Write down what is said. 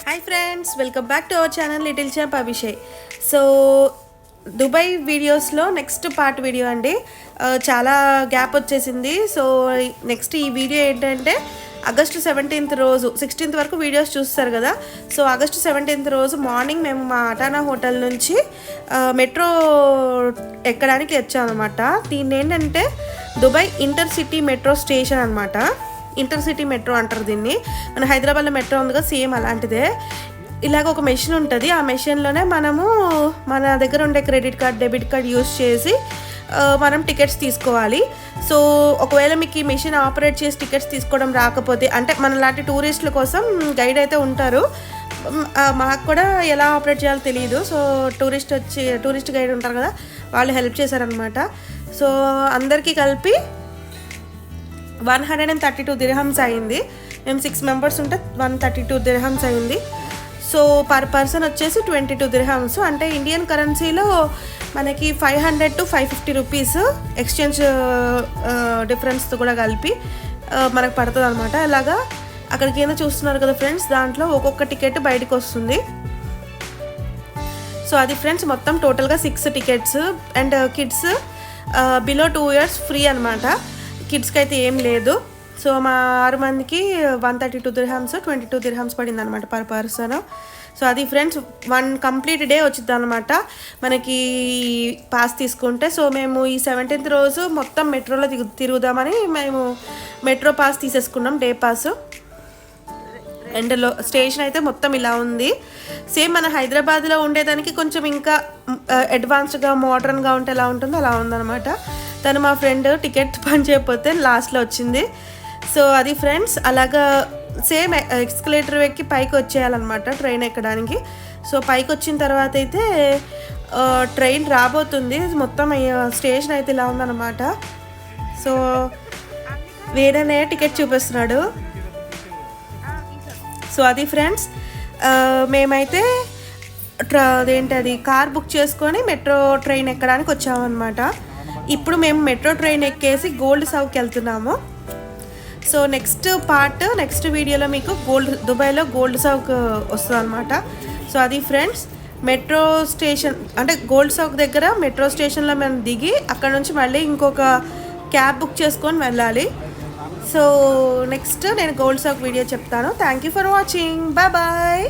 Hi friends, welcome back to our channel little champ Abhishek. So Dubai వీడియోస్లో next part video అండి. చాలా gap వచ్చేసింది. So next ఈ video ఏంటంటే ఆగస్టు 17th రోజు 16th వరకు వీడియోస్ చూస్తారు కదా. సో ఆగస్టు 17th రోజు మార్నింగ్ మేము మా అటానా హోటల్ నుంచి మెట్రో ఎక్కడానికి వచ్చామన్నమాట. దీన్ని ఏంటంటే Dubai inter city metro station అనమాట. ఇంటర్ సిటీ మెట్రో అంటారు దీన్ని. మన హైదరాబాద్లో మెట్రో ఉంది కదా, సేమ్ అలాంటిదే. ఇలాగ ఒక మెషిన్ ఉంటుంది. ఆ మెషిన్లోనే మనము మన దగ్గర ఉండే credit card, debit card use చేసి మనం టికెట్స్ తీసుకోవాలి. సో ఒకవేళ మీకు ఈ మెషిన్ ఆపరేట్ చేసి టికెట్స్ తీసుకోవడం రాకపోతే, అంటే మనలాంటి టూరిస్టుల కోసం గైడ్ అయితే ఉంటారు. మాకు కూడా ఎలా ఆపరేట్ చేయాలో తెలియదు. సో టూరిస్ట్ గైడ్ ఉంటారు కదా, వాళ్ళు హెల్ప్ చేశారనమాట. సో అందరికీ కలిపి 132 dirhams అయింది. మేము 6 members ఉంటే 132 dirhams అయింది. సో పర్ పర్సన్ వచ్చేసి 22 dirhams, అంటే ఇండియన్ కరెన్సీలో మనకి 500 to 550 rupees ఎక్స్చేంజ్ డిఫరెన్స్తో కూడా కలిపి మనకు పడుతుంది అనమాట. ఇలాగా అక్కడికి ఏదో చూస్తున్నారు కదా ఫ్రెండ్స్, దాంట్లో ఒక్కొక్క టికెట్ బయటకు వస్తుంది. సో అది ఫ్రెండ్స్ మొత్తం టోటల్గా 6 tickets. And kids below 2 years free అనమాట. కిడ్స్కి అయితే ఏం లేదు. సో మా 6 మందికి 132 dirhams, 22 dirhams పడింది అనమాట పర్ పర్సన్. సో అది ఫ్రెండ్స్ 1 complete day వచ్చింది అనమాట మనకి పాస్ తీసుకుంటే. సో మేము ఈ 17th రోజు మొత్తం మెట్రోలో తిరుగుదామని మేము మెట్రో పాస్ తీసేసుకున్నాం, డే పాస్. అండ్ స్టేషన్ అయితే మొత్తం ఇలా ఉంది. సేమ్ మన హైదరాబాద్లో ఉండేదానికి కొంచెం ఇంకా అడ్వాన్స్డ్గా మోడర్న్గా ఉంటే ఎలా ఉంటుందో అలా ఉందన్నమాట. తను మా ఫ్రెండ్ టికెట్ పని చేయకపోతే లాస్ట్లో వచ్చింది. సో అది ఫ్రెండ్స్, అలాగా సేమ్ ఎక్స్కలేటర్ ఎక్కి పైకి వచ్చేయాలన్నమాట ట్రైన్ ఎక్కడానికి. సో పైకి వచ్చిన తర్వాత అయితే ట్రైన్ రాబోతుంది. మొత్తం స్టేషన్ అయితే ఇలా ఉందన్నమాట. సో వేరేనే టికెట్ చూపిస్తున్నాడు. సో అది ఫ్రెండ్స్, మేమైతే అదేంటది కార్ బుక్ చేసుకొని మెట్రో ట్రైన్ ఎక్కడానికి వచ్చామన్నమాట. ఇప్పుడు మేము మెట్రో ట్రైన్ ఎక్కేసి గోల్డ్ సౌక్కి వెళ్తున్నాము. సో నెక్స్ట్ వీడియోలో మీకు దుబాయ్లో గోల్డ్ సౌక్ వస్తుంది అనమాట. సో అది ఫ్రెండ్స్, మెట్రో స్టేషన్ అంటే గోల్డ్ సౌక్ దగ్గర మెట్రో స్టేషన్లో మేము దిగి అక్కడ నుంచి మళ్ళీ ఇంకొక క్యాబ్ బుక్ చేసుకొని వెళ్ళాలి. సో నెక్స్ట్ నేను గోల్డ్ సౌక్ వీడియో చెప్తాను. Thank you for watching. Bye bye.